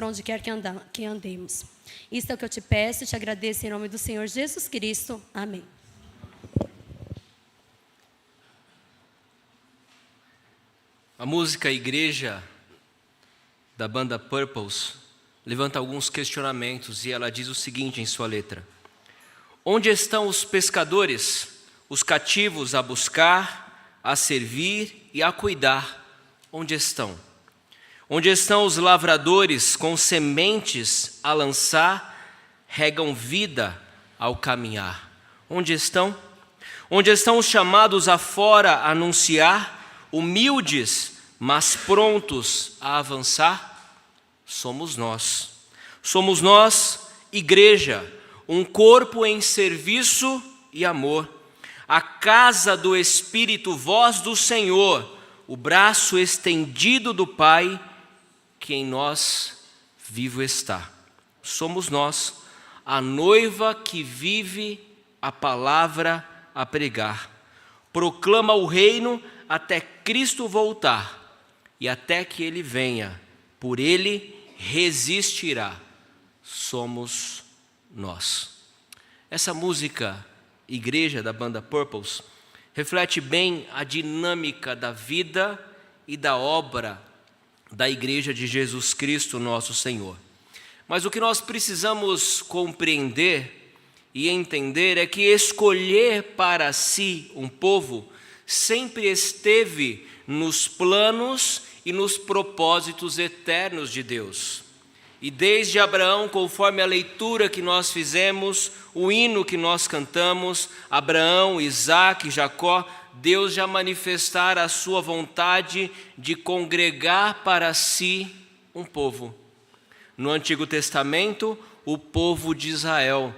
por onde quer que andemos. Isto é o que eu te peço e te agradeço em nome do Senhor Jesus Cristo. Amém. A música Igreja, da banda Purples, levanta alguns questionamentos e ela diz o seguinte em sua letra: onde estão os pescadores, os cativos a buscar, a servir e a cuidar? Onde estão? Onde estão os lavradores com sementes a lançar, regam vida ao caminhar? Onde estão? Onde estão os chamados a fora a anunciar, humildes, mas prontos a avançar? Somos nós. Somos nós, igreja, um corpo em serviço e amor, a casa do Espírito, voz do Senhor, o braço estendido do Pai, que em nós vivo está. Somos nós, a noiva que vive a palavra a pregar, proclama o reino até Cristo voltar, e até que Ele venha, por Ele resistirá. Somos nós. Essa música, Igreja, da banda Purples, reflete bem a dinâmica da vida e da obra da Igreja de Jesus Cristo, nosso Senhor. Mas o que nós precisamos compreender e entender é que escolher para si um povo sempre esteve nos planos e nos propósitos eternos de Deus. E desde Abraão, conforme a leitura que nós fizemos, o hino que nós cantamos, Abraão, Isaque, Jacó, Deus já manifestara a sua vontade de congregar para si um povo. No Antigo Testamento, o povo de Israel.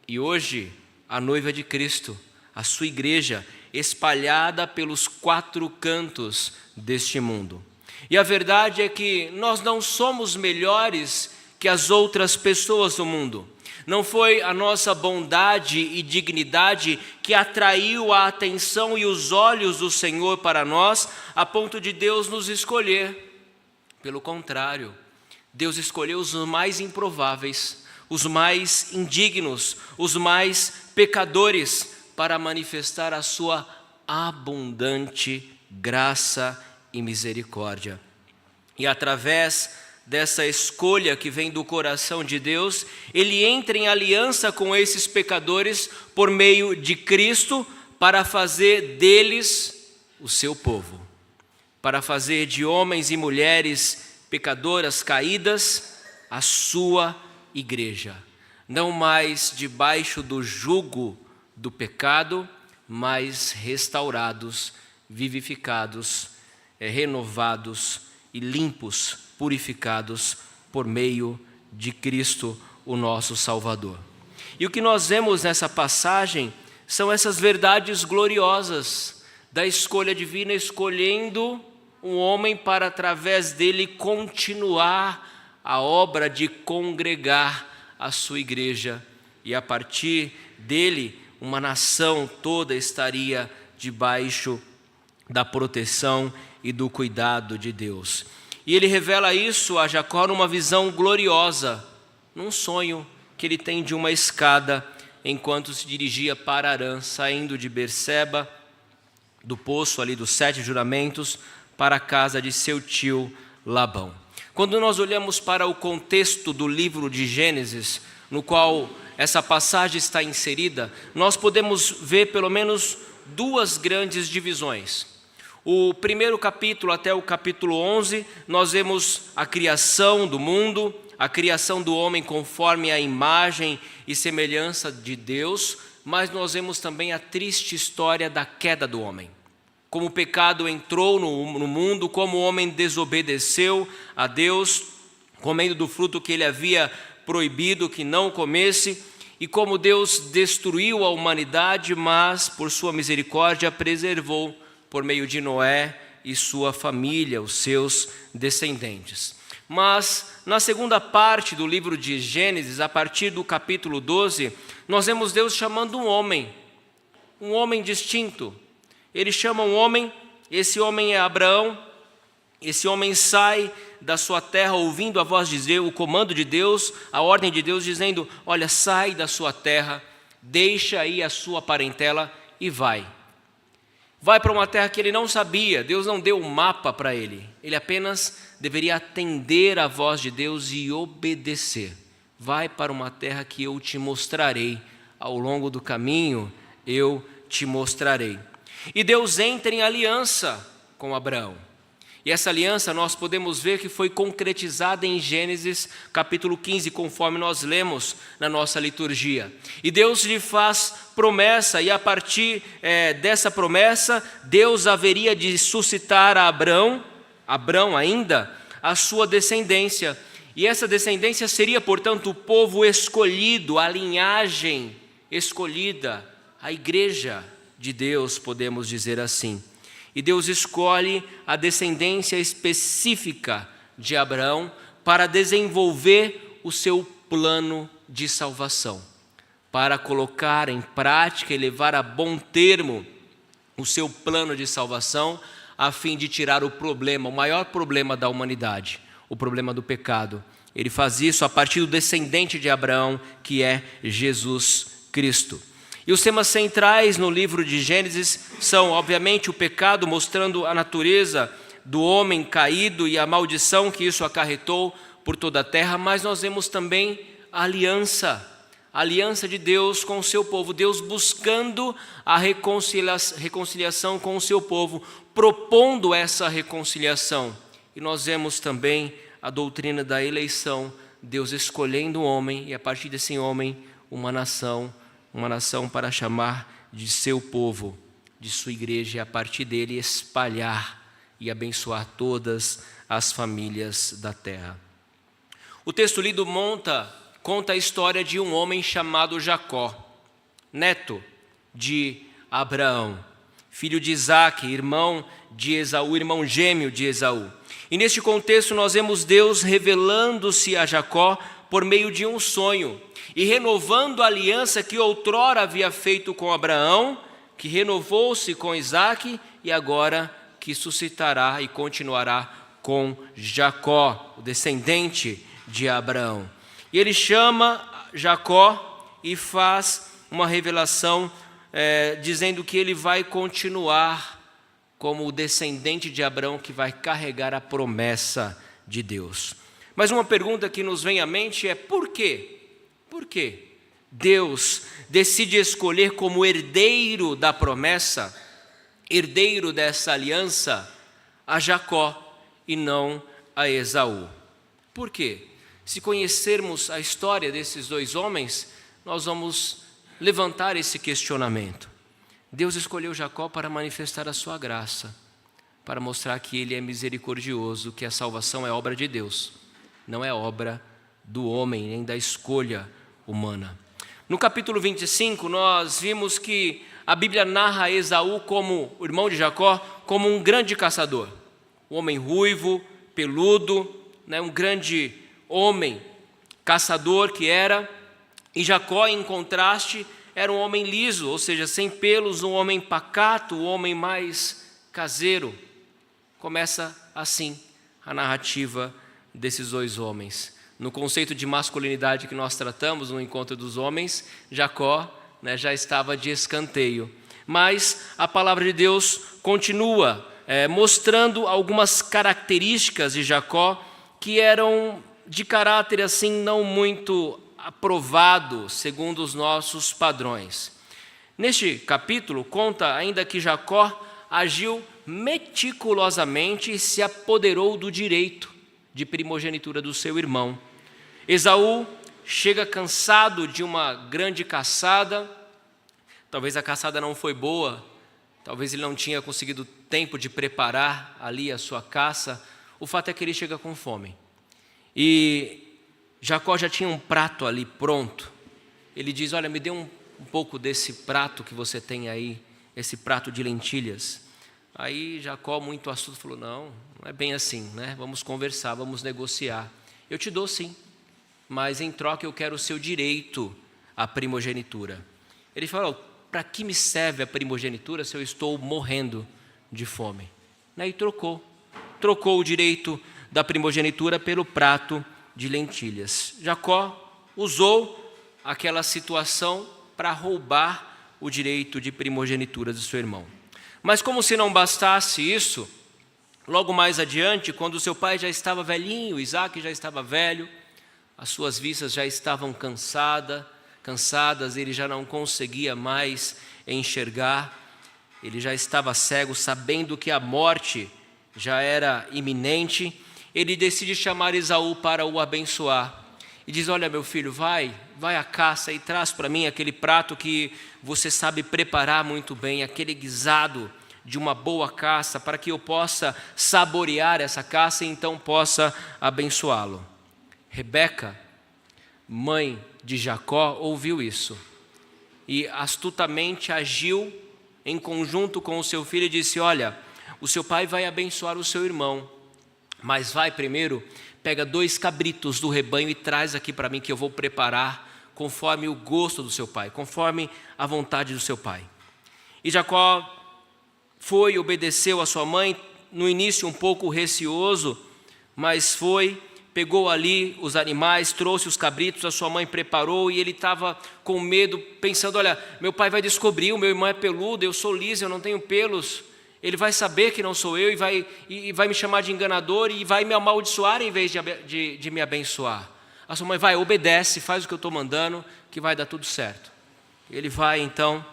E hoje, a noiva de Cristo, a sua igreja, espalhada pelos 4 cantos deste mundo. E a verdade é que nós não somos melhores que as outras pessoas do mundo. Não foi a nossa bondade e dignidade que atraiu a atenção e os olhos do Senhor para nós, a ponto de Deus nos escolher. Pelo contrário, Deus escolheu os mais improváveis, os mais indignos, os mais pecadores, para manifestar a sua abundante graça e misericórdia. E através dessa escolha que vem do coração de Deus, Ele entra em aliança com esses pecadores por meio de Cristo, para fazer deles o seu povo, para fazer de homens e mulheres pecadoras caídas a sua igreja, não mais debaixo do jugo do pecado, mas restaurados, vivificados, renovados e limpos, purificados por meio de Cristo, o nosso Salvador. E o que nós vemos nessa passagem são essas verdades gloriosas da escolha divina, escolhendo um homem para, através dele, continuar a obra de congregar a sua igreja. E a partir dele, uma nação toda estaria debaixo da proteção e do cuidado de Deus. E ele revela isso a Jacó numa visão gloriosa, num sonho que ele tem de uma escada, enquanto se dirigia para Harã, saindo de Berseba, do poço ali dos 7 juramentos, para a casa de seu tio Labão. Quando nós olhamos para o contexto do livro de Gênesis, no qual essa passagem está inserida, nós podemos ver pelo menos 2 grandes divisões. O primeiro capítulo até o capítulo 11, nós vemos a criação do mundo, a criação do homem conforme a imagem e semelhança de Deus, mas nós vemos também a triste história da queda do homem. Como o pecado entrou no mundo, como o homem desobedeceu a Deus, comendo do fruto que ele havia proibido que não comesse, e como Deus destruiu a humanidade, mas por sua misericórdia a preservou por meio de Noé e sua família, os seus descendentes. Mas na segunda parte do livro de Gênesis, a partir do capítulo 12, nós vemos Deus chamando um homem distinto. Ele chama um homem, esse homem é Abraão, Esse homem sai da sua terra ouvindo a voz de Deus, o comando de Deus, a ordem de Deus, dizendo: olha, sai da sua terra, deixa aí a sua parentela e vai. Vai para uma terra que ele não sabia, Deus não deu um mapa para ele. Ele apenas deveria atender à voz de Deus e obedecer. Vai para uma terra que eu te mostrarei. Ao longo do caminho eu te mostrarei. E Deus entra em aliança com Abraão. E essa aliança nós podemos ver que foi concretizada em Gênesis capítulo 15, conforme nós lemos na nossa liturgia. E Deus lhe faz promessa, e a partir dessa promessa, Deus haveria de suscitar a Abrão ainda, a sua descendência. E essa descendência seria, portanto, o povo escolhido, a linhagem escolhida, a igreja de Deus, podemos dizer assim. E Deus escolhe a descendência específica de Abraão para desenvolver o seu plano de salvação, para colocar em prática e levar a bom termo o seu plano de salvação, a fim de tirar o problema, o maior problema da humanidade, o problema do pecado. Ele faz isso a partir do descendente de Abraão, que é Jesus Cristo. E os temas centrais no livro de Gênesis são, obviamente, o pecado, mostrando a natureza do homem caído e a maldição que isso acarretou por toda a terra, mas nós vemos também a aliança de Deus com o seu povo, Deus buscando a reconciliação com o seu povo, propondo essa reconciliação. E nós vemos também a doutrina da eleição, Deus escolhendo um homem e a partir desse homem uma nação para chamar de seu povo, de sua igreja, e a partir dele espalhar e abençoar todas as famílias da terra. O texto lido conta a história de um homem chamado Jacó, neto de Abraão, filho de Isaque, irmão de Esaú, irmão gêmeo de Esaú. E neste contexto nós vemos Deus revelando-se a Jacó por meio de um sonho, e renovando a aliança que outrora havia feito com Abraão, que renovou-se com Isaque e agora que suscitará e continuará com Jacó, o descendente de Abraão. E ele chama Jacó e faz uma revelação dizendo que ele vai continuar como o descendente de Abraão que vai carregar a promessa de Deus. Mas uma pergunta que nos vem à mente é: por quê? Por que Deus decide escolher como herdeiro da promessa, herdeiro dessa aliança, a Jacó e não a Esaú? Por quê? Se conhecermos a história desses dois homens, nós vamos levantar esse questionamento. Deus escolheu Jacó para manifestar a sua graça, para mostrar que ele é misericordioso, que a salvação é obra de Deus, não é obra do homem, nem da escolha humana. No capítulo 25, nós vimos que a Bíblia narra Esaú como o irmão de Jacó, como um grande caçador, um homem ruivo, peludo, um grande homem caçador que era, e Jacó, em contraste, era um homem liso, ou seja, sem pelos, um homem pacato, um homem mais caseiro. Começa assim a narrativa desses dois homens. No conceito de masculinidade que nós tratamos no encontro dos homens, Jacó já estava de escanteio. Mas a palavra de Deus continua mostrando algumas características de Jacó que eram de caráter assim não muito aprovado segundo os nossos padrões. Neste capítulo conta ainda que Jacó agiu meticulosamente e se apoderou do direito de primogenitura do seu irmão. Esaú chega cansado de uma grande caçada, talvez a caçada não foi boa, talvez ele não tinha conseguido tempo de preparar ali a sua caça, o fato é que ele chega com fome. E Jacó já tinha um prato ali pronto, ele diz: olha, me dê um pouco desse prato que você tem aí, esse prato de lentilhas. Aí Jacó, muito astuto, falou: não é bem assim, vamos conversar, vamos negociar, eu te dou sim, mas em troca eu quero o seu direito à primogenitura. Ele falou: para que me serve a primogenitura se eu estou morrendo de fome? E trocou trocou o direito da primogenitura pelo prato de lentilhas. Jacó usou aquela situação para roubar o direito de primogenitura do seu irmão. Mas como se não bastasse isso, logo mais adiante, quando seu pai já estava velhinho, Isaac já estava velho, as suas vistas já estavam cansadas, ele já não conseguia mais enxergar, ele já estava cego, sabendo que a morte já era iminente. Ele decide chamar Esaú para o abençoar e diz: olha, meu filho, vai à caça e traz para mim aquele prato que você sabe preparar muito bem, aquele guisado de uma boa caça, para que eu possa saborear essa caça e então possa abençoá-lo. Rebeca, mãe de Jacó, ouviu isso e astutamente agiu em conjunto com o seu filho e disse: olha, o seu pai vai abençoar o seu irmão, mas vai primeiro, pega 2 cabritos do rebanho e traz aqui para mim, que eu vou preparar conforme o gosto do seu pai, conforme a vontade do seu pai. E Jacó foi, obedeceu a sua mãe, no início um pouco receoso, mas foi, pegou ali os animais, trouxe os cabritos, a sua mãe preparou, e ele estava com medo, pensando: olha, meu pai vai descobrir, o meu irmão é peludo, eu sou liso, eu não tenho pelos, ele vai saber que não sou eu e vai me chamar de enganador e vai me amaldiçoar em vez de me abençoar. A sua mãe: vai, obedece, faz o que eu estou mandando, que vai dar tudo certo. Ele vai então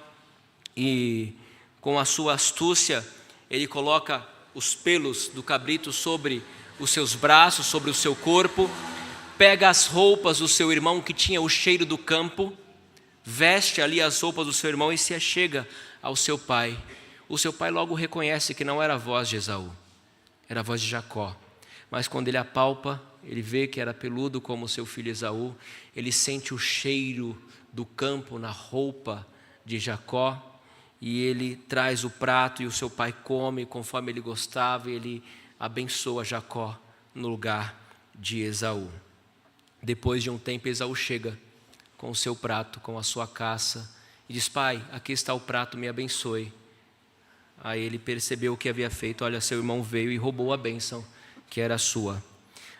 e com a sua astúcia, ele coloca os pelos do cabrito sobre os seus braços, sobre o seu corpo, pega as roupas do seu irmão que tinha o cheiro do campo, veste ali as roupas do seu irmão e se achega ao seu pai. O seu pai logo reconhece que não era a voz de Esaú, era a voz de Jacó. Mas quando ele apalpa, ele vê que era peludo como seu filho Esaú, ele sente o cheiro do campo na roupa de Jacó, e ele traz o prato e o seu pai come conforme ele gostava, e ele abençoa Jacó no lugar de Esaú. Depois de um tempo, Esaú chega com o seu prato, com a sua caça, e diz: pai, aqui está o prato, me abençoe. Aí ele percebeu o que havia feito: olha, seu irmão veio e roubou a bênção que era sua.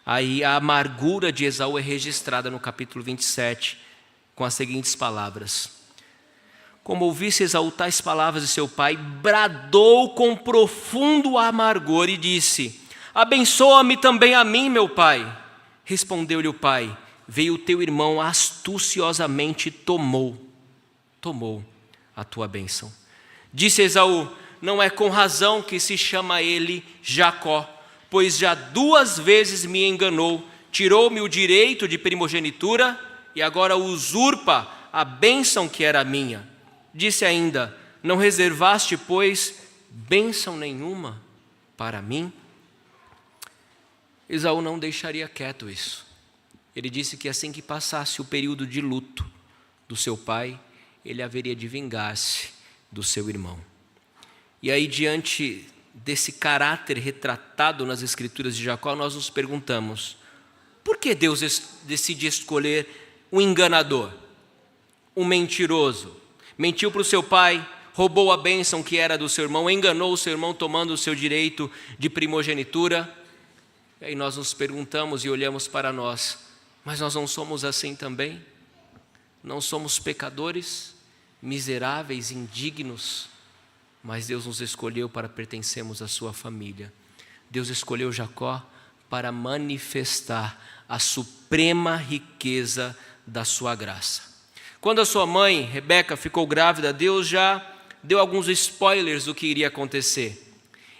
Aí a amargura de Esaú é registrada no capítulo 27, com as seguintes palavras: como ouvisse Esaú tais palavras de seu pai, bradou com profundo amargor e disse: abençoa-me também a mim, meu pai. Respondeu-lhe o pai: veio o teu irmão astuciosamente e tomou a tua bênção. Disse Esaú: não é com razão que se chama ele Jacó, pois já 2 vezes me enganou, tirou-me o direito de primogenitura e agora usurpa a bênção que era minha. Disse ainda: não reservaste, pois, bênção nenhuma para mim? Esaú não deixaria quieto isso. Ele disse que assim que passasse o período de luto do seu pai, ele haveria de vingar-se do seu irmão. E aí, diante desse caráter retratado nas escrituras de Jacó, nós nos perguntamos: por que Deus decide escolher um enganador, um mentiroso? Mentiu para o seu pai, roubou a bênção que era do seu irmão, enganou o seu irmão tomando o seu direito de primogenitura. E aí nós nos perguntamos e olhamos para nós: mas nós não somos assim também? Não somos pecadores, miseráveis, indignos? Mas Deus nos escolheu para pertencermos à sua família. Deus escolheu Jacó para manifestar a suprema riqueza da sua graça. Quando a sua mãe, Rebeca, ficou grávida, Deus já deu alguns spoilers do que iria acontecer.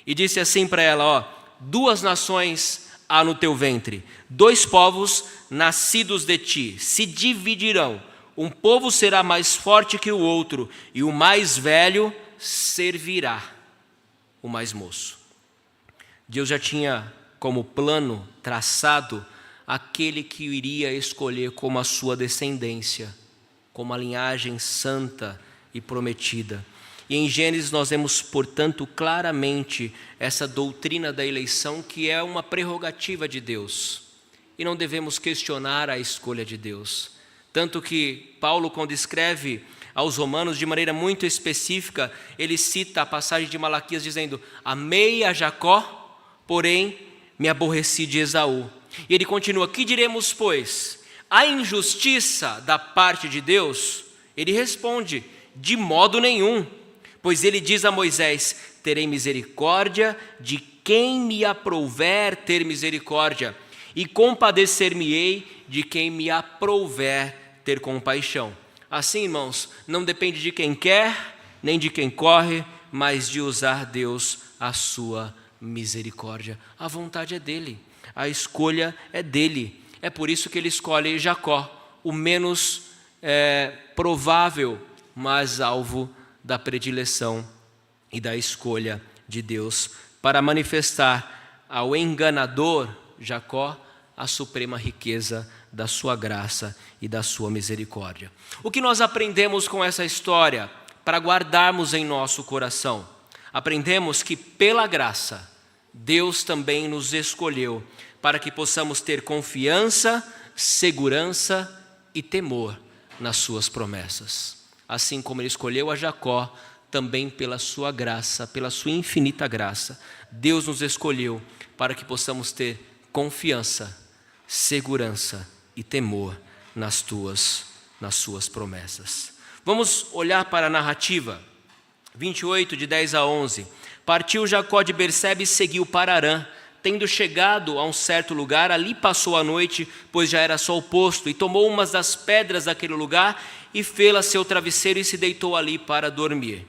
E disse assim para ela: 2 nações há no teu ventre, 2 povos nascidos de ti, se dividirão. Um povo será mais forte que o outro, e o mais velho servirá o mais moço. Deus já tinha como plano traçado aquele que iria escolher como a sua descendência, como a linhagem santa e prometida. E em Gênesis nós vemos, portanto, claramente essa doutrina da eleição, que é uma prerrogativa de Deus. E não devemos questionar a escolha de Deus. Tanto que Paulo, quando escreve aos Romanos de maneira muito específica, ele cita a passagem de Malaquias dizendo: amei a Jacó porém me aborreci de Esaú. E ele continua: que diremos, pois? A injustiça da parte de Deus? Ele responde: de modo nenhum, pois ele diz a Moisés: terei misericórdia de quem me aprouver ter misericórdia, e compadecer-me-ei de quem me aprouver ter compaixão. Assim, irmãos, não depende de quem quer, nem de quem corre, mas de usar Deus a sua misericórdia. A vontade é dele, a escolha é dele. É por isso que ele escolhe Jacó, o menos provável, mas alvo da predileção e da escolha de Deus, para manifestar ao enganador Jacó a suprema riqueza da sua graça e da sua misericórdia. O que nós aprendemos com essa história para guardarmos em nosso coração? Aprendemos que pela graça Deus também nos escolheu para que possamos ter confiança, segurança e temor nas suas promessas. Assim como ele escolheu a Jacó, também pela sua graça, pela sua infinita graça, Deus nos escolheu para que possamos ter confiança, segurança e temor nas suas promessas. Vamos olhar para a narrativa. 28, de 10 a 11. Partiu Jacó de Berseba e seguiu para Harã. Tendo chegado a um certo lugar, ali passou a noite, pois já era sol posto, e tomou umas das pedras daquele lugar e fê-la seu travesseiro e se deitou ali para dormir.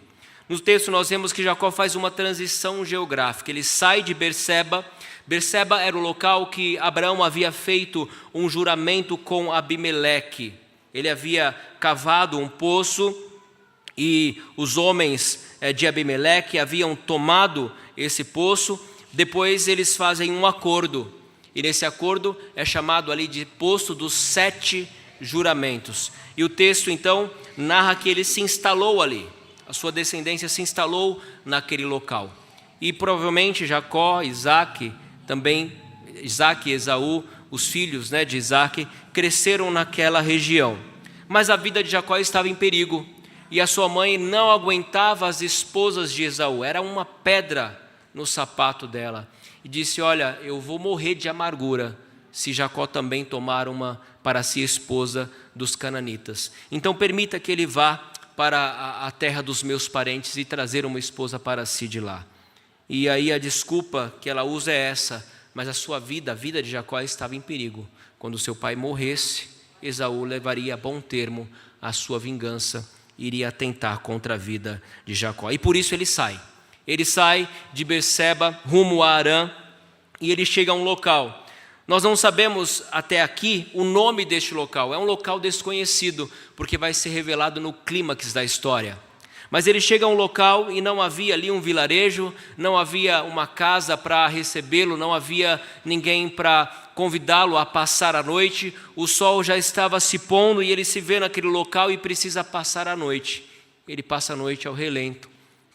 No texto nós vemos que Jacó faz uma transição geográfica. Ele sai de Berseba. Berseba era o local que Abraão havia feito um juramento com Abimeleque. Ele havia cavado um poço e os homens de Abimeleque haviam tomado esse poço. Depois eles fazem um acordo, e nesse acordo é chamado ali de Poço dos 7 Juramentos. E o texto então narra que ele se instalou ali, a sua descendência se instalou naquele local. E provavelmente Jacó, Isaac e Esaú, os filhos de Isaac, cresceram naquela região. Mas a vida de Jacó estava em perigo, e a sua mãe não aguentava as esposas de Esaú, era uma pedra no sapato dela, e disse: olha, eu vou morrer de amargura se Jacó também tomar uma para si esposa dos cananitas. Então permita que ele vá para a terra dos meus parentes e trazer uma esposa para si de lá. E aí a desculpa que ela usa é essa: mas a sua vida, a vida de Jacó estava em perigo. Quando seu pai morresse, Esaú levaria a bom termo a sua vingança, iria atentar contra a vida de Jacó. E por isso ele sai. Ele sai de Berseba rumo a Harã e ele chega a um local. Nós não sabemos até aqui o nome deste local. É um local desconhecido, porque vai ser revelado no clímax da história. Mas ele chega a um local e não havia ali um vilarejo, não havia uma casa para recebê-lo, não havia ninguém para convidá-lo a passar a noite. O sol já estava se pondo e ele se vê naquele local e precisa passar a noite. Ele passa a noite ao relento,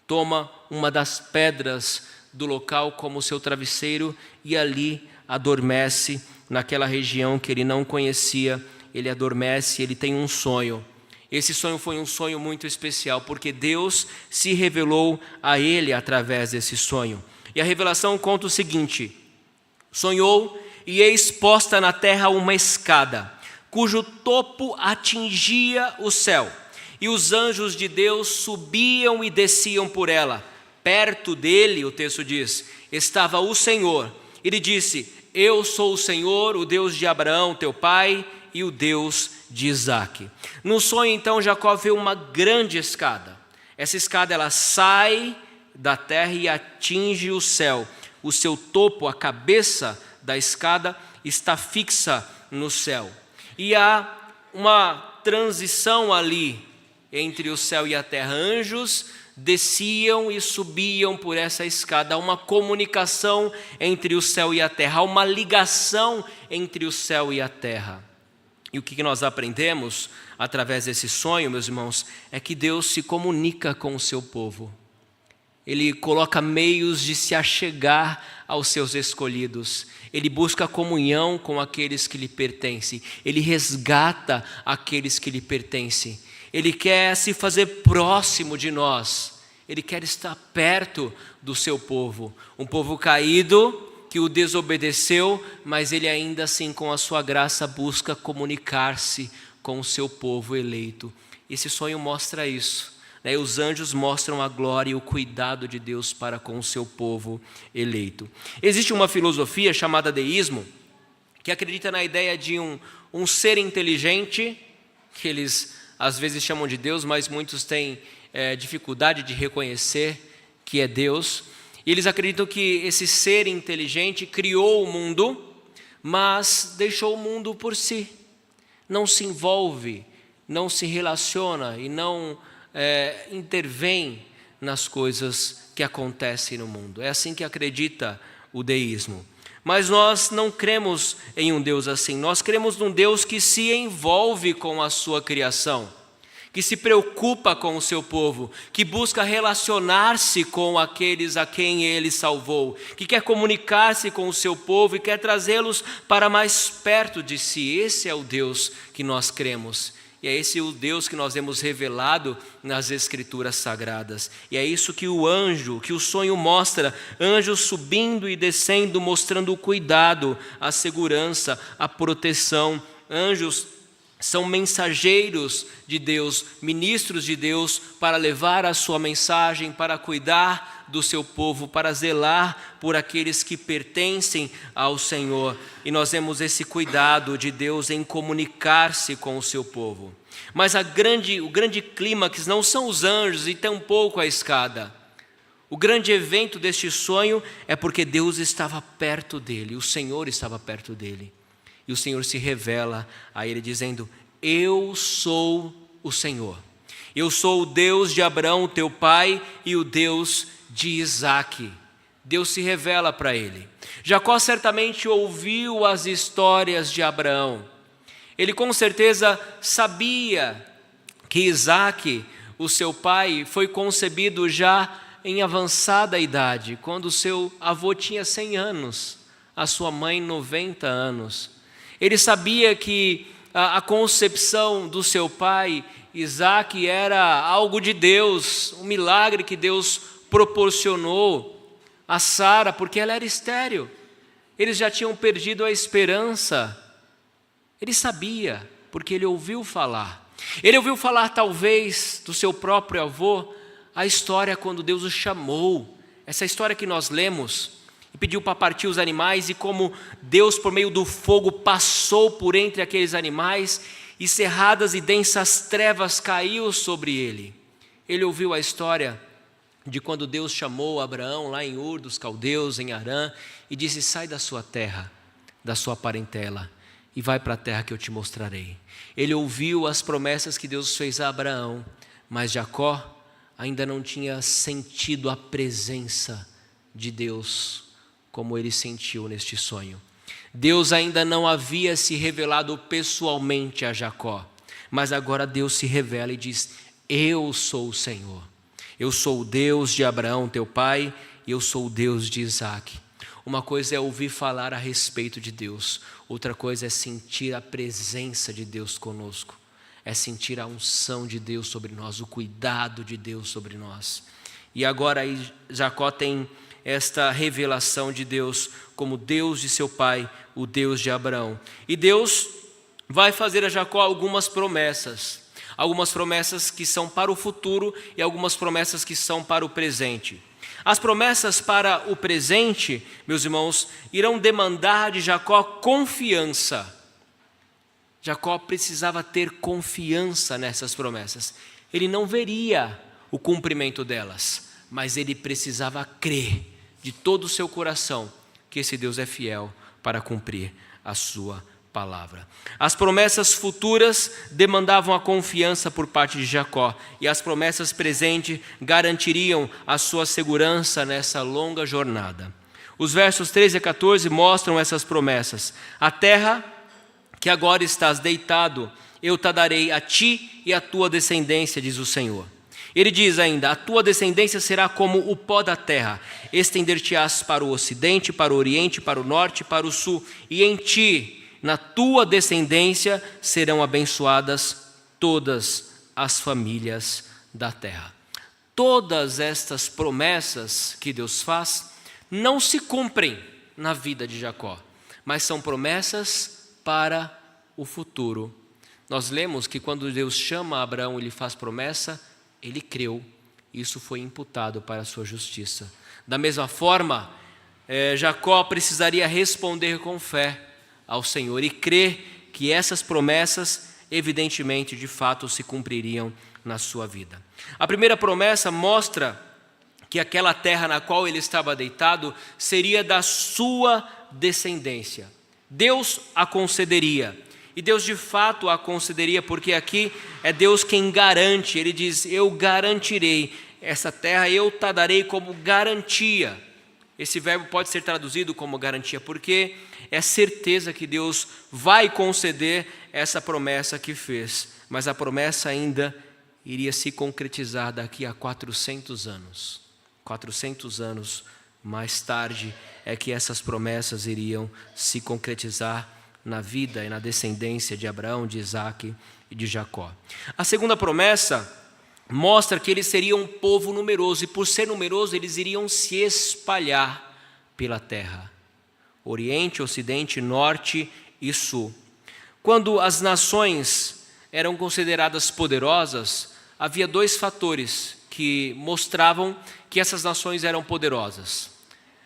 toma uma das pedras do local como seu travesseiro e ali adormece naquela região que ele não conhecia. Ele adormece, ele tem um sonho. Esse sonho foi um sonho muito especial, porque Deus se revelou a ele através desse sonho. E a revelação conta o seguinte: sonhou e eis posta na terra uma escada, cujo topo atingia o céu, e os anjos de Deus subiam e desciam por ela. Perto dele, o texto diz, estava o Senhor. Ele disse: eu sou o Senhor, o Deus de Abraão, teu pai, e o Deus de Isaque. No sonho, então, Jacó vê uma grande escada. Essa escada, ela sai da terra e atinge o céu. O seu topo, a cabeça da escada, está fixa no céu. E há uma transição ali entre o céu e a terra. Anjos desciam e subiam por essa escada. Há uma comunicação entre o céu e a terra. Há uma ligação entre o céu e a terra. E o que nós aprendemos através desse sonho, meus irmãos, é que Deus se comunica com o seu povo. Ele coloca meios de se achegar aos seus escolhidos. Ele busca comunhão com aqueles que lhe pertencem. Ele resgata aqueles que lhe pertencem. Ele quer se fazer próximo de nós. Ele quer estar perto do seu povo. Um povo caído, que o desobedeceu, mas ele ainda assim, com a sua graça, busca comunicar-se com o seu povo eleito. Esse sonho mostra isso. Os anjos mostram a glória e o cuidado de Deus para com o seu povo eleito. Existe uma filosofia chamada deísmo, que acredita na ideia de um ser inteligente, que eles às vezes chamam de Deus, mas muitos têm dificuldade de reconhecer que é Deus. E eles acreditam que esse ser inteligente criou o mundo, mas deixou o mundo por si. Não se envolve, não se relaciona e não intervém nas coisas que acontecem no mundo. É assim que acredita o deísmo. Mas nós não cremos em um Deus assim. Nós cremos num Deus que se envolve com a sua criação, que se preocupa com o seu povo, que busca relacionar-se com aqueles a quem Ele salvou, que quer comunicar-se com o seu povo e quer trazê-los para mais perto de si. Esse é o Deus que nós cremos. E é esse o Deus que nós vemos revelado nas Escrituras Sagradas. E é isso que o sonho mostra, anjos subindo e descendo, mostrando o cuidado, a segurança, a proteção. Anjos são mensageiros de Deus, ministros de Deus, para levar a sua mensagem, para cuidar do seu povo, para zelar por aqueles que pertencem ao Senhor. E nós vemos esse cuidado de Deus em comunicar-se com o seu povo. Mas o grande clímax não são os anjos e tampouco a escada. O grande evento deste sonho é porque Deus estava perto dele, o Senhor estava perto dele. E o Senhor se revela a ele dizendo: eu sou o Senhor. Eu sou o Deus de Abraão, teu pai, e o Deus de Isaque. Deus se revela para ele. Jacó certamente ouviu as histórias de Abraão. Ele com certeza sabia que Isaque, o seu pai, foi concebido já em avançada idade, quando seu avô tinha 100 anos, a sua mãe 90 anos. Ele sabia que a concepção do seu pai, Isaque, era algo de Deus, um milagre que Deus proporcionou a Sara, porque ela era estéril. Eles já tinham perdido a esperança. Ele sabia, porque ele ouviu falar. Ele ouviu falar, talvez, do seu próprio avô, a história quando Deus o chamou. Essa história que nós lemos, e pediu para partir os animais, e como Deus, por meio do fogo, passou por entre aqueles animais, e cerradas e densas trevas caiu sobre ele. Ele ouviu a história de quando Deus chamou Abraão lá em Ur dos Caldeus, em Harã, e disse: sai da sua terra, da sua parentela, e vai para a terra que eu te mostrarei. Ele ouviu as promessas que Deus fez a Abraão, mas Jacó ainda não tinha sentido a presença de Deus como ele sentiu neste sonho. Deus ainda não havia se revelado pessoalmente a Jacó, mas agora Deus se revela e diz: eu sou o Senhor. Eu sou o Deus de Abraão, teu pai, e eu sou o Deus de Isaque. Uma coisa é ouvir falar a respeito de Deus, outra coisa é sentir a presença de Deus conosco, é sentir a unção de Deus sobre nós, o cuidado de Deus sobre nós. E agora aí Jacó tem esta revelação de Deus como Deus de seu pai, o Deus de Abraão. E Deus vai fazer a Jacó algumas promessas que são para o futuro e algumas promessas que são para o presente. As promessas para o presente, meus irmãos, irão demandar de Jacó confiança. Jacó precisava ter confiança nessas promessas. Ele não veria o cumprimento delas, mas ele precisava crer de todo o seu coração que esse Deus é fiel para cumprir a sua palavra. As promessas futuras demandavam a confiança por parte de Jacó, e as promessas presentes garantiriam a sua segurança nessa longa jornada. Os versos 13 a 14 mostram essas promessas. A terra que agora estás deitado, eu te darei a ti e a tua descendência, diz o Senhor. Ele diz ainda: a tua descendência será como o pó da terra, estender-te-ás para o ocidente, para o oriente, para o norte, para o sul, e em ti, na tua descendência, serão abençoadas todas as famílias da terra. Todas estas promessas que Deus faz não se cumprem na vida de Jacó, mas são promessas para o futuro. Nós lemos que quando Deus chama Abraão e lhe faz promessa, ele creu. Isso foi imputado para a sua justiça. Da mesma forma, Jacó precisaria responder com fé ao Senhor e crer que essas promessas, evidentemente, de fato, se cumpririam na sua vida. A primeira promessa mostra que aquela terra na qual ele estava deitado seria da sua descendência. Deus a concederia. E Deus de fato a concederia, porque aqui é Deus quem garante. Ele diz: eu garantirei essa terra, eu te darei como garantia. Esse verbo pode ser traduzido como garantia, porque é certeza que Deus vai conceder essa promessa que fez. Mas a promessa ainda iria se concretizar daqui a 400 anos. 400 anos mais tarde é que essas promessas iriam se concretizar na vida e na descendência de Abraão, de Isaque e de Jacó. A segunda promessa mostra que eles seriam um povo numeroso, e por ser numeroso eles iriam se espalhar pela terra, Oriente, Ocidente, Norte e Sul. Quando as nações eram consideradas poderosas, havia dois fatores que mostravam que essas nações eram poderosas.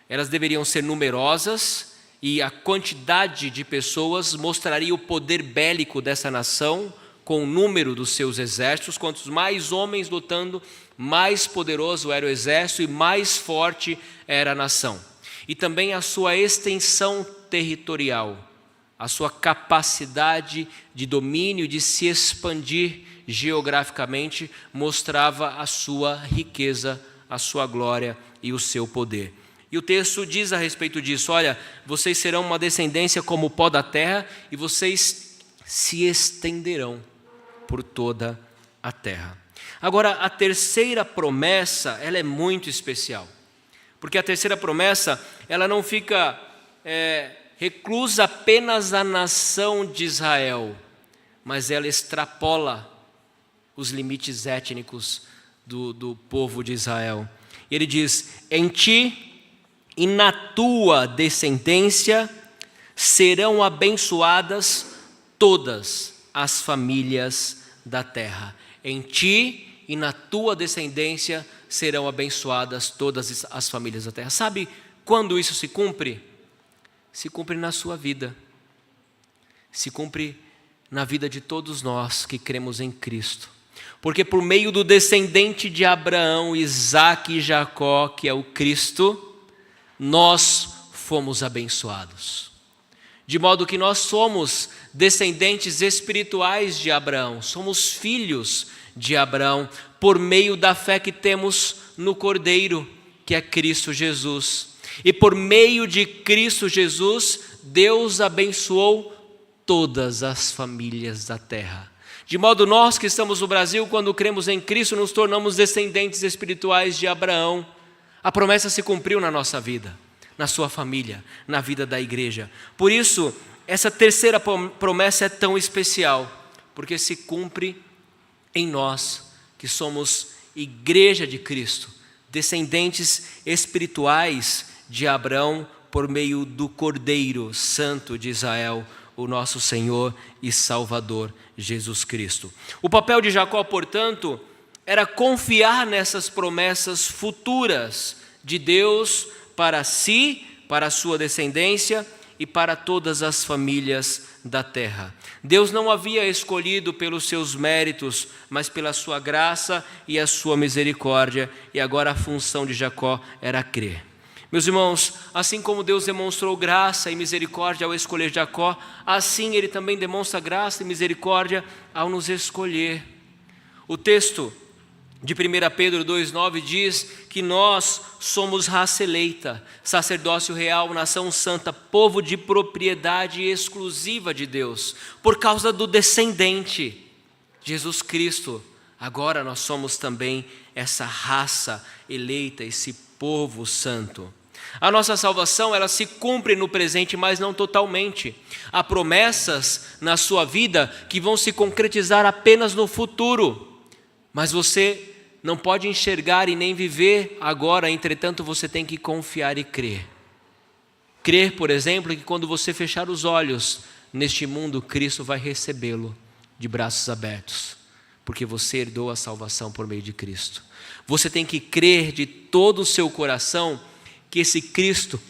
Elas deveriam ser numerosas, e a quantidade de pessoas mostraria o poder bélico dessa nação, com o número dos seus exércitos. Quantos mais homens lutando, mais poderoso era o exército e mais forte era a nação. E também a sua extensão territorial, a sua capacidade de domínio, de se expandir geograficamente, mostrava a sua riqueza, a sua glória e o seu poder. E o texto diz a respeito disso: olha, vocês serão uma descendência como o pó da terra, e vocês se estenderão por toda a terra. Agora, a terceira promessa, ela é muito especial, porque a terceira promessa, ela não fica reclusa apenas à nação de Israel, mas ela extrapola os limites étnicos do povo de Israel. E ele diz: em ti e na tua descendência serão abençoadas todas as famílias da terra. Em ti e na tua descendência serão abençoadas todas as famílias da terra. Sabe quando isso se cumpre? Se cumpre na sua vida. Se cumpre na vida de todos nós que cremos em Cristo. Porque por meio do descendente de Abraão, Isaque e Jacó, que é o Cristo, nós fomos abençoados. De modo que nós somos descendentes espirituais de Abraão, somos filhos de Abraão, por meio da fé que temos no Cordeiro, que é Cristo Jesus. E por meio de Cristo Jesus, Deus abençoou todas as famílias da terra. De modo nós que estamos no Brasil, quando cremos em Cristo, nos tornamos descendentes espirituais de Abraão. A promessa se cumpriu na nossa vida, na sua família, na vida da igreja. Por isso, essa terceira promessa é tão especial, porque se cumpre em nós, que somos igreja de Cristo, descendentes espirituais de Abraão, por meio do Cordeiro Santo de Israel, o nosso Senhor e Salvador Jesus Cristo. O papel de Jacó, portanto, era confiar nessas promessas futuras de Deus para si, para a sua descendência e para todas as famílias da terra. Deus não havia escolhido pelos seus méritos, mas pela sua graça e a sua misericórdia, e agora a função de Jacó era crer. Meus irmãos, assim como Deus demonstrou graça e misericórdia ao escolher Jacó, assim Ele também demonstra graça e misericórdia ao nos escolher. O texto de 1 Pedro 2,9 diz que nós somos raça eleita, sacerdócio real, nação santa, povo de propriedade exclusiva de Deus, por causa do descendente, Jesus Cristo. Agora nós somos também essa raça eleita, esse povo santo. A nossa salvação, ela se cumpre no presente, mas não totalmente. Há promessas na sua vida que vão se concretizar apenas no futuro, mas você não pode enxergar e nem viver agora. Entretanto, você tem que confiar e crer Crer, por exemplo, que quando você fechar os olhos neste mundo, Cristo vai recebê-lo de braços abertos, porque você herdou a salvação por meio de Cristo. Você tem que crer de todo o seu coração que esse Cristo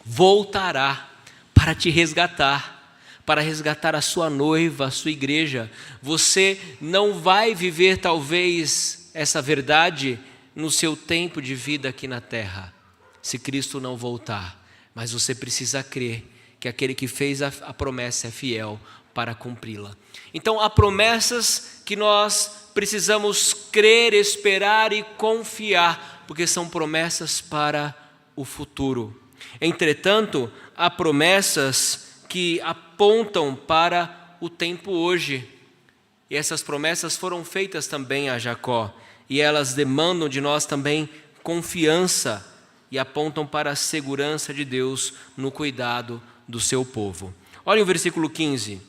voltará para te resgatar, para resgatar a sua noiva, a sua igreja. Você não vai viver talvez essa verdade no seu tempo de vida aqui na terra, se Cristo não voltar. Mas você precisa crer que aquele que fez a promessa é fiel para cumpri-la. Então há promessas que nós precisamos crer, esperar e confiar, porque são promessas para o futuro. Entretanto, há promessas que apontam para o tempo hoje. E essas promessas foram feitas também a Jacó, e elas demandam de nós também confiança e apontam para a segurança de Deus no cuidado do seu povo. Olha o versículo 15.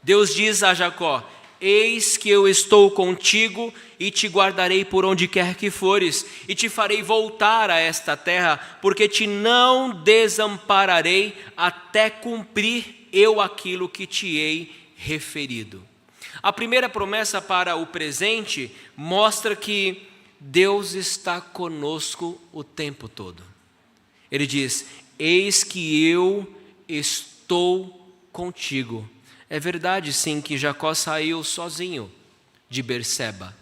Deus diz a Jacó: eis que eu estou contigo e te guardarei por onde quer que fores, e te farei voltar a esta terra, porque te não desampararei até cumprir eu aquilo que te hei referido. A primeira promessa para o presente mostra que Deus está conosco o tempo todo. Ele diz: eis que eu estou contigo. É verdade, sim, que Jacó saiu sozinho de Berseba.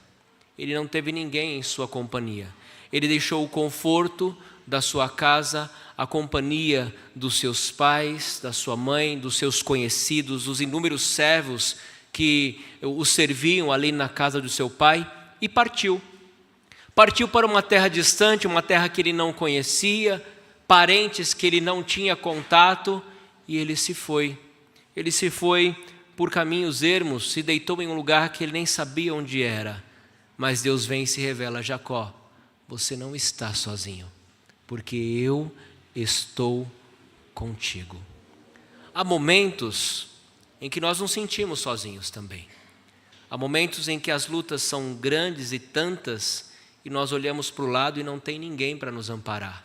Ele não teve ninguém em sua companhia. Ele deixou o conforto da sua casa, a companhia dos seus pais, da sua mãe, dos seus conhecidos, dos inúmeros servos que o serviam ali na casa do seu pai, e partiu. Partiu para uma terra distante, uma terra que ele não conhecia, parentes que ele não tinha contato, e ele se foi. Ele se foi por caminhos ermos, se deitou em um lugar que ele nem sabia onde era. Mas Deus vem e se revela: Jacó, você não está sozinho, porque eu estou contigo. Há momentos em que nós nos sentimos sozinhos também. Há momentos em que as lutas são grandes e tantas, e nós olhamos para o lado e não tem ninguém para nos amparar.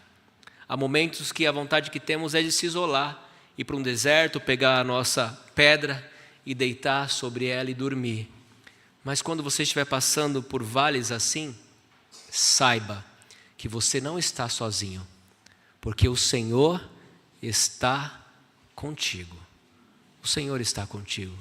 Há momentos que a vontade que temos é de se isolar, ir para um deserto, pegar a nossa pedra e deitar sobre ela e dormir. Mas quando você estiver passando por vales assim, saiba que você não está sozinho, porque o Senhor está contigo. O Senhor está contigo.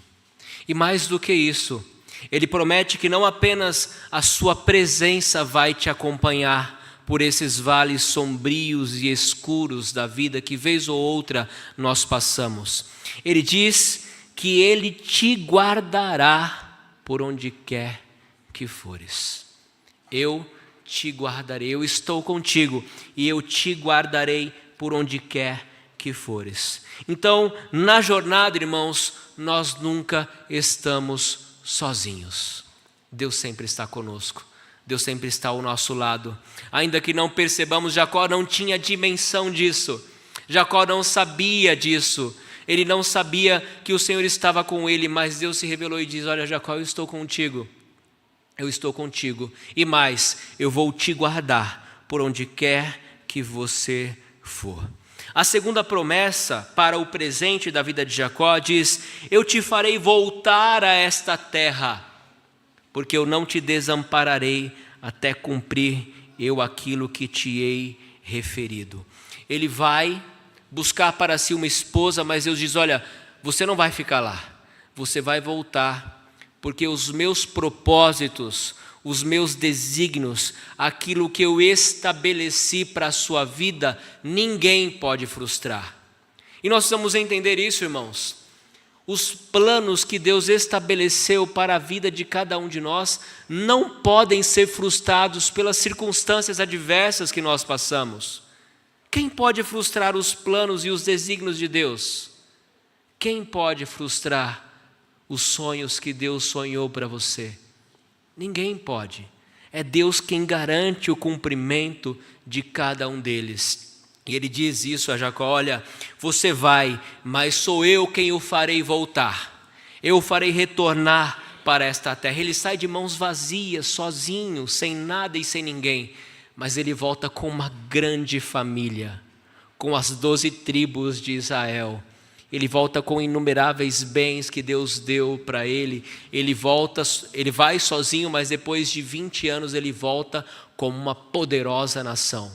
E mais do que isso, Ele promete que não apenas a sua presença vai te acompanhar por esses vales sombrios e escuros da vida que vez ou outra nós passamos. Ele diz que Ele te guardará por onde quer que fores. Eu te guardarei, eu estou contigo e eu te guardarei por onde quer que fores. Então, na jornada, irmãos, nós nunca estamos sozinhos. Deus sempre está conosco. Deus sempre está ao nosso lado. Ainda que não percebamos, Jacó não tinha dimensão disso. Jacó não sabia disso. Ele não sabia que o Senhor estava com ele, mas Deus se revelou e diz: olha, Jacó, eu estou contigo. Eu estou contigo. E mais, eu vou te guardar por onde quer que você for. A segunda promessa para o presente da vida de Jacó diz: eu te farei voltar a esta terra, porque eu não te desampararei até cumprir eu aquilo que te hei referido. Ele vai buscar para si uma esposa, mas Deus diz: olha, você não vai ficar lá, você vai voltar, porque os meus propósitos, os meus desígnios, aquilo que eu estabeleci para a sua vida, ninguém pode frustrar. E nós precisamos entender isso, irmãos. Os planos que Deus estabeleceu para a vida de cada um de nós não podem ser frustrados pelas circunstâncias adversas que nós passamos. Quem pode frustrar os planos e os desígnios de Deus? Quem pode frustrar os sonhos que Deus sonhou para você? Ninguém pode. É Deus quem garante o cumprimento de cada um deles. E ele diz isso a Jacó: olha, você vai, mas sou eu quem o farei voltar. Eu o farei retornar para esta terra. Ele sai de mãos vazias, sozinho, sem nada e sem ninguém. Mas ele volta com uma grande família, com as 12 tribos de Israel. Ele volta com inumeráveis bens que Deus deu para ele. Ele vai sozinho, mas depois de 20 anos ele volta como uma poderosa nação.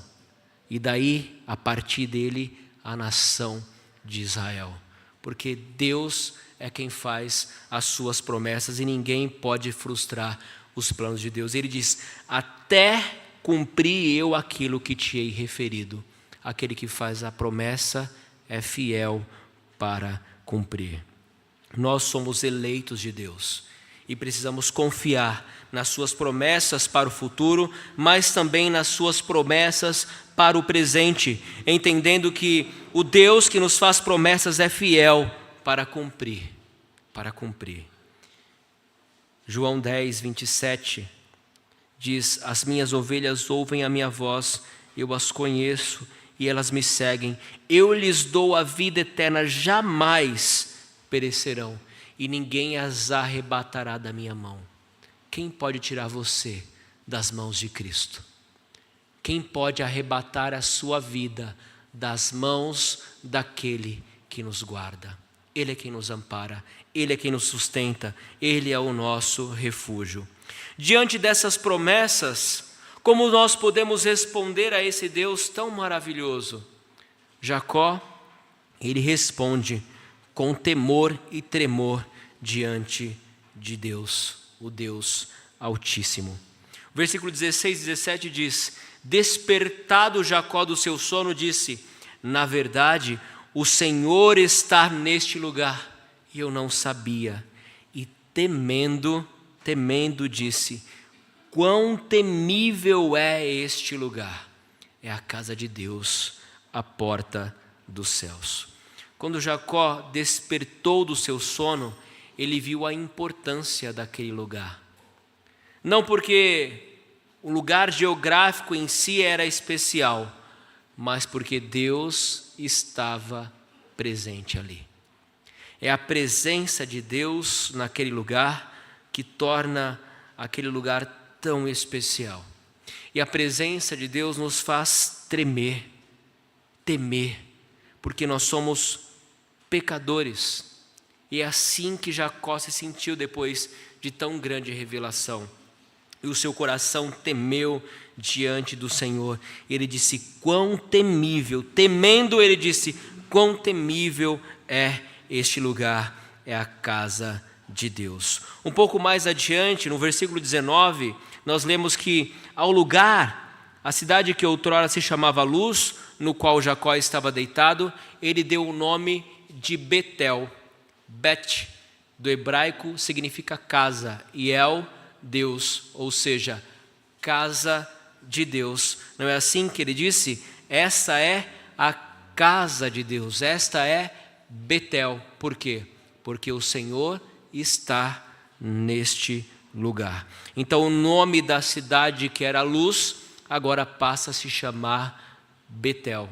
E daí, a partir dele, a nação de Israel. Porque Deus é quem faz as suas promessas e ninguém pode frustrar os planos de Deus. Ele diz: até cumprir eu aquilo que te hei referido. Aquele que faz a promessa é fiel para cumprir. Nós somos eleitos de Deus e precisamos confiar nas suas promessas para o futuro, mas também nas suas promessas para o presente, entendendo que o Deus que nos faz promessas é fiel para cumprir, João 10, 27 diz: as minhas ovelhas ouvem a minha voz, eu as conheço e elas me seguem. Eu lhes dou a vida eterna, jamais perecerão e ninguém as arrebatará da minha mão. Quem pode tirar você das mãos de Cristo? Quem pode arrebatar a sua vida das mãos daquele que nos guarda? Ele é quem nos ampara, Ele é quem nos sustenta, Ele é o nosso refúgio. Diante dessas promessas, como nós podemos responder a esse Deus tão maravilhoso? Jacó, ele responde com temor e tremor diante de Deus, o Deus Altíssimo. O versículo 16 e 17 diz: despertado Jacó do seu sono, disse: na verdade, o Senhor está neste lugar, e eu não sabia. E temendo, disse: quão temível é este lugar! É a casa de Deus, a porta dos céus. Quando Jacó despertou do seu sono, ele viu a importância daquele lugar. Não porque o lugar geográfico em si era especial, mas porque Deus estava presente ali. É a presença de Deus naquele lugar que torna aquele lugar tão especial. E a presença de Deus nos faz temer, porque nós somos pecadores. E é assim que Jacó se sentiu depois de tão grande revelação. E o seu coração temeu diante do Senhor. Ele disse: quão temível, temendo ele disse: quão temível é este lugar, é a casa de Deus. Um pouco mais adiante, no versículo 19, nós lemos que ao lugar, a cidade que outrora se chamava Luz, no qual Jacó estava deitado, ele deu o nome de Betel. Bet, do hebraico, significa casa, e El, Deus, ou seja, casa de Deus. Não é assim que ele disse? Essa é a casa de Deus, esta é Betel. Por quê? Porque o Senhor está neste lugar. Então o nome da cidade, que era Luz, agora passa a se chamar Betel,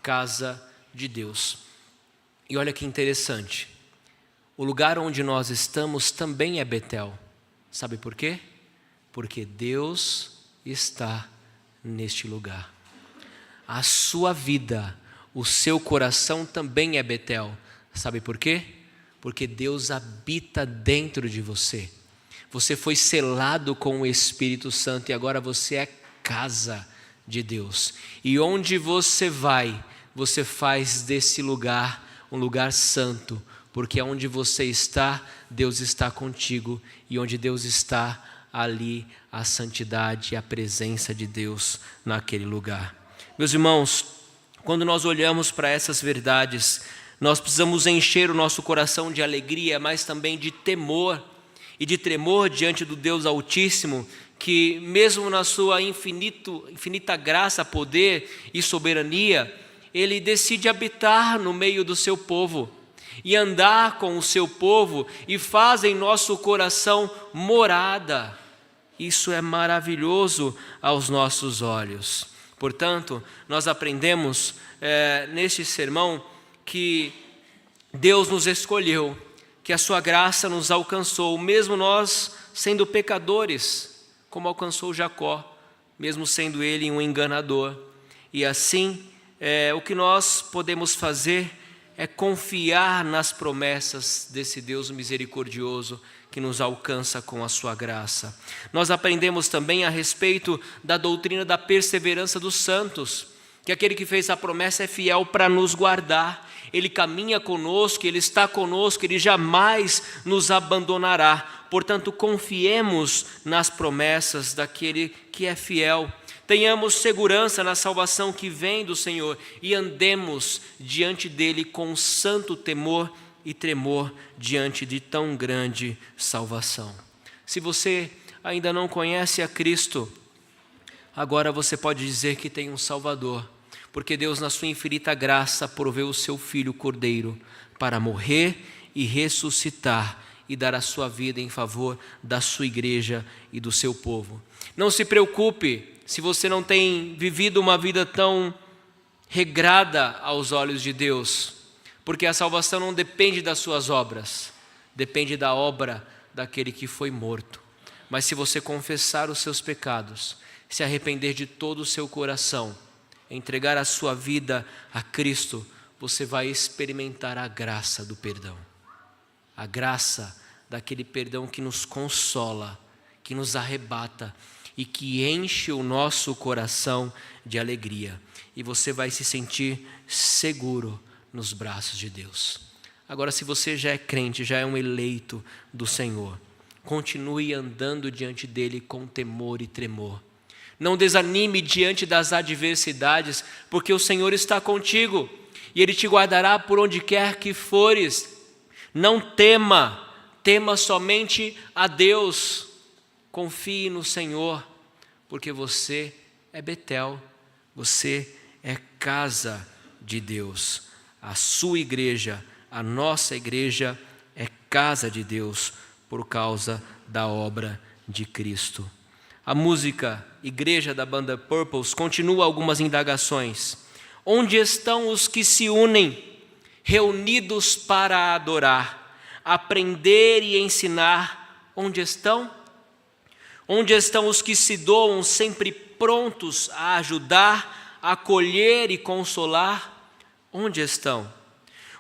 casa de Deus. E olha que interessante, o lugar onde nós estamos também é Betel. Sabe por quê? Porque Deus está neste lugar. A sua vida, o seu coração também é Betel. Sabe por quê? Porque Deus habita dentro de você. Você foi selado com o Espírito Santo e agora você é casa de Deus. E onde você vai, você faz desse lugar um lugar santo, porque onde você está, Deus está contigo, e onde Deus está, ali a santidade e a presença de Deus naquele lugar. Meus irmãos, quando nós olhamos para essas verdades, nós precisamos encher o nosso coração de alegria, mas também de temor e de tremor diante do Deus Altíssimo, que mesmo na sua infinita graça, poder e soberania, Ele decide habitar no meio do seu povo e andar com o seu povo e faz em nosso coração morada. Isso é maravilhoso aos nossos olhos. Portanto, nós aprendemos neste sermão que Deus nos escolheu, que a sua graça nos alcançou, mesmo nós sendo pecadores, como alcançou Jacó, mesmo sendo ele um enganador. E assim o que nós podemos fazer é confiar nas promessas desse Deus misericordioso que nos alcança com a sua graça. Nós aprendemos também a respeito da doutrina da perseverança dos santos, que aquele que fez a promessa é fiel para nos guardar. Ele caminha conosco, Ele está conosco, Ele jamais nos abandonará. Portanto, confiemos nas promessas daquele que é fiel. Tenhamos segurança na salvação que vem do Senhor e andemos diante dEle com santo temor e tremor diante de tão grande salvação. Se você ainda não conhece a Cristo, agora você pode dizer que tem um Salvador, porque Deus, na sua infinita graça, proveu o seu Filho Cordeiro para morrer e ressuscitar e dar a sua vida em favor da sua igreja e do seu povo. Não se preocupe se você não tem vivido uma vida tão regrada aos olhos de Deus, porque a salvação não depende das suas obras, depende da obra daquele que foi morto. Mas se você confessar os seus pecados, se arrepender de todo o seu coração, entregar a sua vida a Cristo, você vai experimentar a graça do perdão. A graça daquele perdão que nos consola, que nos arrebata e que enche o nosso coração de alegria. E você vai se sentir seguro nos braços de Deus. Agora, se você já é crente, já é um eleito do Senhor, continue andando diante dEle com temor e tremor. Não desanime diante das adversidades, porque o Senhor está contigo e Ele te guardará por onde quer que fores. Não tema, tema somente a Deus. Confie no Senhor, porque você é Betel, você é casa de Deus. A sua igreja, a nossa igreja é casa de Deus por causa da obra de Cristo. A música Igreja da banda Purples continua algumas indagações. Onde estão os que se unem, reunidos para adorar, aprender e ensinar? Onde estão? Onde estão os que se doam sempre prontos a ajudar, a acolher e consolar? Onde estão?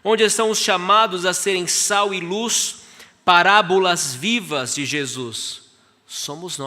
Onde estão os chamados a serem sal e luz, parábolas vivas de Jesus? Somos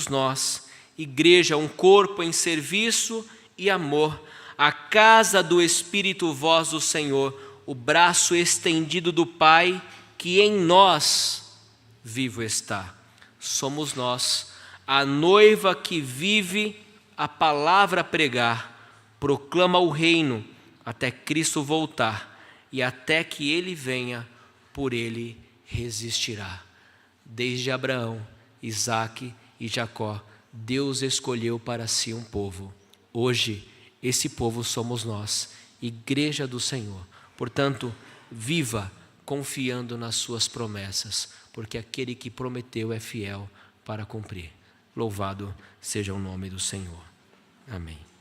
nós, igreja, um corpo em serviço e amor, a casa do Espírito, voz do Senhor, o braço estendido do Pai, que em nós vivo está. Somos nós, a noiva que vive a palavra a pregar, proclama o reino até Cristo voltar, e até que Ele venha, por Ele resistirá. Desde Abraão, Isaque e Jacó, Deus escolheu para si um povo. Hoje, esse povo somos nós, igreja do Senhor. Portanto, viva confiando nas suas promessas, porque aquele que prometeu é fiel para cumprir. Louvado seja o nome do Senhor. Amém.